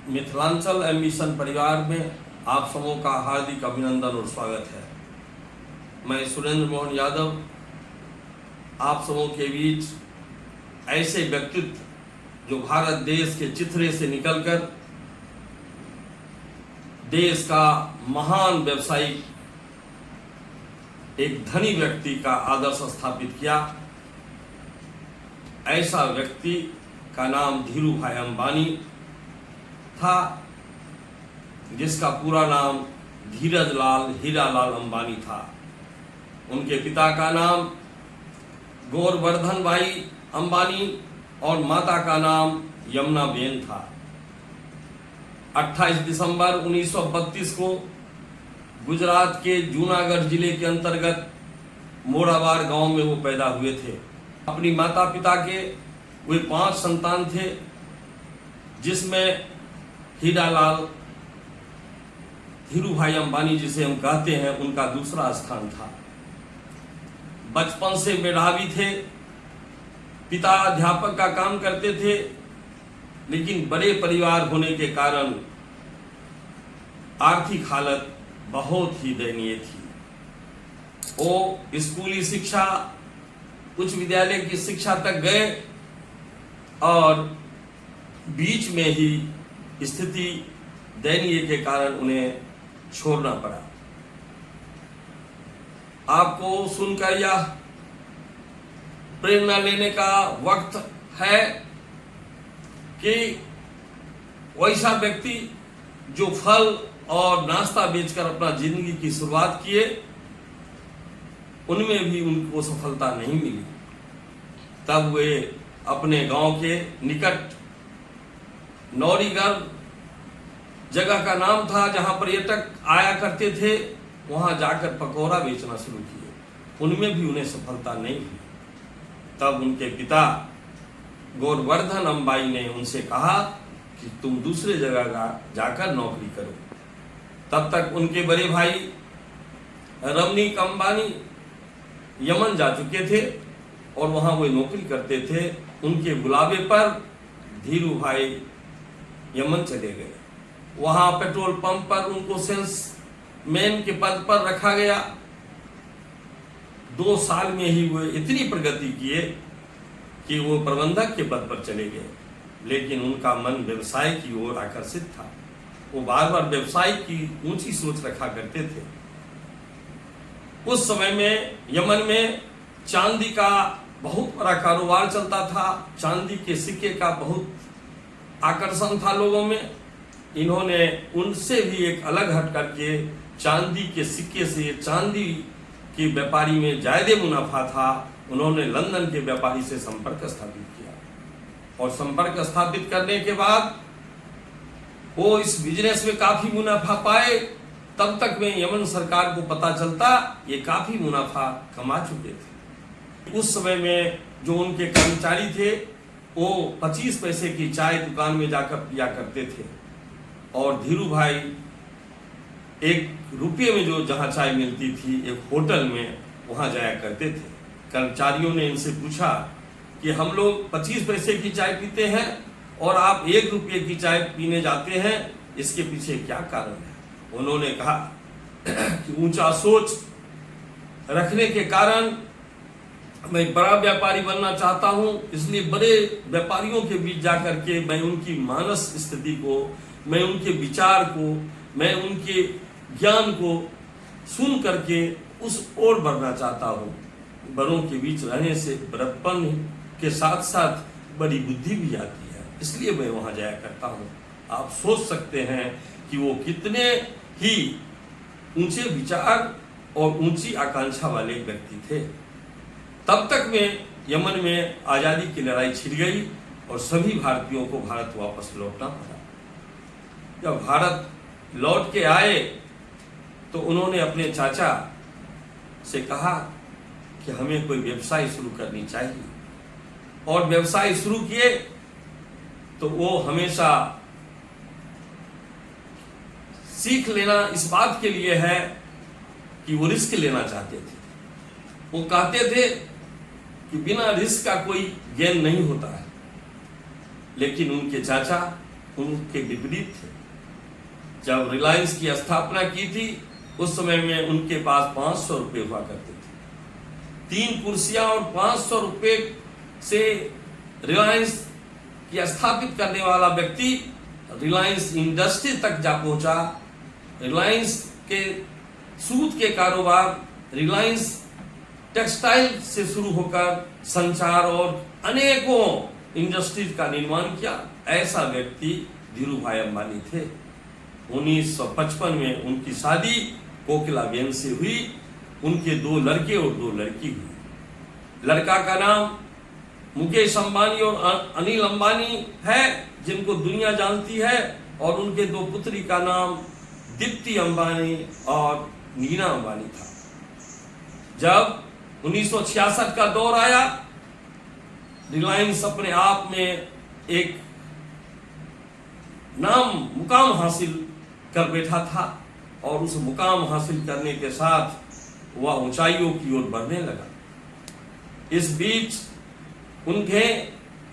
Mithilanchal ambition परिवार में आप सबों का हार्दिक अभिनंदन और स्वागत है। मैं सुरेंद्र मोहन यादव आप सबों के बीच ऐसे व्यक्तित्व जो भारत देश के चिथड़े से निकलकर देश का महान व्यवसायिक एक धनी व्यक्ति का आदर्श स्थापित किया, ऐसा व्यक्ति का नाम धीरू भाई अंबानी था, जिसका पूरा नाम धीरज लाल हीरालाल अंबानी था। उनके पिता का नाम गौरवर्धन भाई अंबानी और माता का नाम यमुना बेन था। 28 दिसंबर 1932 को गुजरात के जूनागढ़ जिले के अंतर्गत मोराबार गांव में वो पैदा हुए थे। अपनी माता पिता के वे 5 संतान थे, जिसमें हीरालाल धीरू भाई अंबानी जिसे हम कहते हैं उनका दूसरा स्थान था। बचपन से मेधावी थे, पिता अध्यापक का काम करते थे, लेकिन बड़े परिवार होने के कारण आर्थिक हालत बहुत ही दयनीय थी। वो स्कूली शिक्षा, उच्च विद्यालय की शिक्षा तक गए और बीच में ही स्थिति दयनीय के कारण उन्हें छोड़ना पड़ा। आपको सुनकर यह प्रेरणा लेने का वक्त है कि वैसा व्यक्ति जो फल और नाश्ता बेचकर अपना जिंदगी की शुरुआत किए, उनमें भी उनको सफलता नहीं मिली। तब वे अपने गांव के निकट नौरीगढ़ जगह का नाम था, जहां पर्यटक आया करते थे, वहां जाकर पकौड़ा बेचना शुरू किए। उनमें भी उन्हें सफलता नहीं हुई। तब उनके पिता गौरवर्धन अंबानी ने उनसे कहा कि तुम दूसरे जगह जाकर नौकरी करो। तब तक उनके बड़े भाई रमनीक अंबानी यमन जा चुके थे और वहां वे नौकरी करते थे। उनके बुलावे पर धीरू भाई यमन चले गए। वहां पेट्रोल पंप पर उनको सेल्समैन के पद पर रखा गया। 2 साल में ही वो इतनी प्रगति किए कि वो प्रबंधक के पद पर चले गए, लेकिन उनका मन व्यवसाय की ओर आकर्षित था। वो बार बार व्यवसाय की ऊंची सोच रखा करते थे। उस समय में यमन में चांदी का बहुत बड़ा कारोबार चलता था। चांदी के सिक्के का बहुत आकर्षण था लोगों में। इन्होंने उनसे भी एक अलग हट करके चांदी के सिक्के से, चांदी के व्यापारी में ज्यादा मुनाफा था, उन्होंने लंदन के व्यापारी से संपर्क स्थापित किया। और संपर्क स्थापित करने के बाद वो इस बिजनेस में काफी मुनाफा पाए। तब तक में यमन सरकार को पता चलता ये काफी मुनाफा कमा चुके थे। उस समय में जो उनके कर्मचारी थे वो 25 पैसे की चाय दुकान में जाकर पिया करते थे, और धीरू भाई 1 रुपये में जो जहां चाय मिलती थी एक होटल में वहां जाया करते थे। कर्मचारियों ने इनसे पूछा कि हम लोग 25 पैसे की चाय पीते हैं और आप 1 रुपये की चाय पीने जाते हैं, इसके पीछे क्या कारण है? उन्होंने कहा कि ऊंचा सोच रखने के कारण मैं बड़ा व्यापारी बनना चाहता हूं, इसलिए बड़े व्यापारियों के बीच जाकर के मैं उनकी मानस स्थिति को, मैं उनके विचार को, मैं उनके ज्ञान को सुन करके उस ओर बढ़ना चाहता हूं। बड़ों के बीच रहने से बड़प्पन के साथ साथ बड़ी बुद्धि भी आती है, इसलिए मैं वहां जाया करता हूं। आप सोच सकते हैं कि वो कितने ही ऊंचे विचार और ऊंची आकांक्षा वाले व्यक्ति थे। तब तक में यमन में आजादी की लड़ाई छिड़ गई और सभी भारतीयों को भारत वापस लौटना पड़ा। जब भारत लौट के आए तो उन्होंने अपने चाचा से कहा कि हमें कोई व्यवसाय शुरू करनी चाहिए, और व्यवसाय शुरू किए तो वो हमेशा सीख लेना इस बात के लिए है कि वो रिस्क लेना चाहते थे। वो कहते थे कि बिना रिस्क का कोई गेन नहीं होता है, लेकिन उनके चाचा उनके विपरीत थे। जब रिलायंस की स्थापना की थी उस समय में उनके पास 500 रुपये हुआ करते थे। 3 कुर्सियां और 500 रुपये से रिलायंस की स्थापित करने वाला व्यक्ति रिलायंस इंडस्ट्री तक जा पहुंचा। रिलायंस के सूत के कारोबार, रिलायंस टेक्सटाइल से शुरू होकर संचार और अनेकों इंडस्ट्रीज का निर्माण किया। ऐसा व्यक्ति धीरू भाई अंबानी थे। 1955 में उनकी शादी कोकिलाबेन से हुई। उनके 2 लड़के और 2 लड़की हुई। लड़का का नाम मुकेश अंबानी और अनिल अंबानी है, जिनको दुनिया जानती है, और उनके 2 पुत्री का नाम दीप्ति अंबानी और नीना अंबानी था। जब 1966 का दौर आया, रिलायंस अपने आप में एक मुकाम हासिल कर बैठा था और उस मुकाम हासिल करने के साथ वह ऊंचाइयों की ओर बढ़ने लगा। इस बीच उनके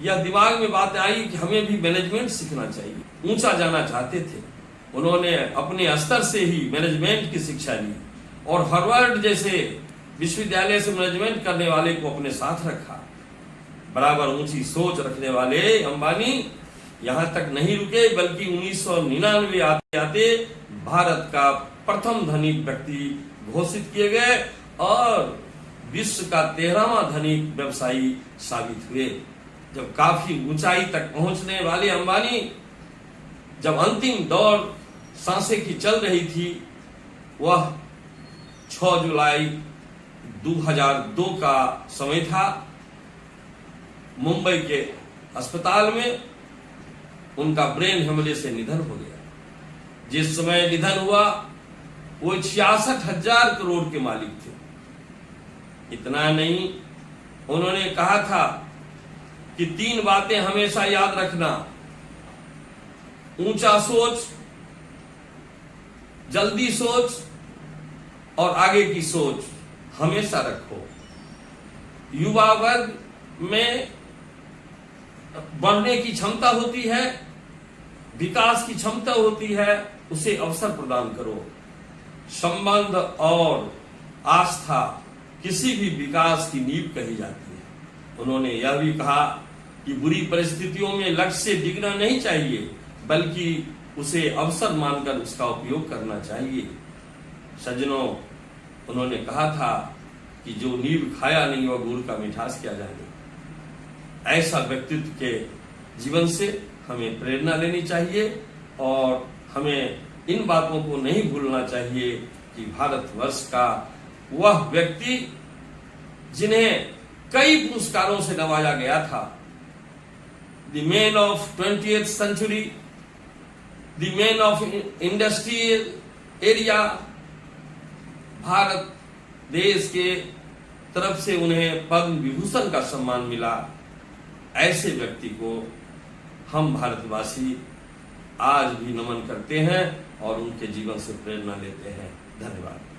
यह दिमाग में बात आई कि हमें भी मैनेजमेंट सीखना चाहिए। ऊंचा जाना चाहते थे। उन्होंने अपने स्तर से ही मैनेजमेंट की शिक्षा ली और हार्वर्ड जैसे विश्वविद्यालय से मैनेजमेंट करने वाले को अपने साथ रखा। बराबर ऊंची सोच रखने वाले अंबानी यहां तक नहीं रुके, बल्कि 1999 आते आते भारत का प्रथम धनिक व्यक्ति घोषित किए गए और विश्व का 13वां धनिक व्यवसायी साबित हुए। जब काफी ऊंचाई तक पहुंचने वाले अंबानी, जब अंतिम दौर सांसें की चल रही थी, वह 6 जुलाई 2002 का समय था। मुंबई के अस्पताल में उनका ब्रेन हेमरेज से निधन हो गया। जिस समय निधन हुआ वो 66,000 करोड़ के मालिक थे। इतना नहीं, उन्होंने कहा था कि 3 बातें हमेशा याद रखना: ऊंचा सोच, जल्दी सोच और आगे की सोच हमेशा रखो। युवा वर्ग में बढ़ने की क्षमता होती है, विकास की क्षमता होती है, उसे अवसर प्रदान करो। संबंध और आस्था किसी भी विकास की नींव कही जाती है। उन्होंने यह भी कहा कि बुरी परिस्थितियों में लक्ष्य से डिगना नहीं चाहिए, बल्कि उसे अवसर मानकर उसका उपयोग करना चाहिए। सज्जनों, उन्होंने कहा था कि जो नींव खाया नहीं वह गुड़ का मिठास क्या जाने। ऐसा व्यक्तित्व के जीवन से हमें प्रेरणा लेनी चाहिए और हमें इन बातों को नहीं भूलना चाहिए कि भारतवर्ष का वह व्यक्ति जिन्हें कई पुरस्कारों से नवाजा गया था, the man of 20th century, the man of industrial area, Bharat देश के तरफ से उन्हें पद्म विभूषण का सम्मान मिला। ऐसे व्यक्ति को हम भारतवासी आज भी नमन करते हैं और उनके जीवन से प्रेरणा लेते हैं। धन्यवाद।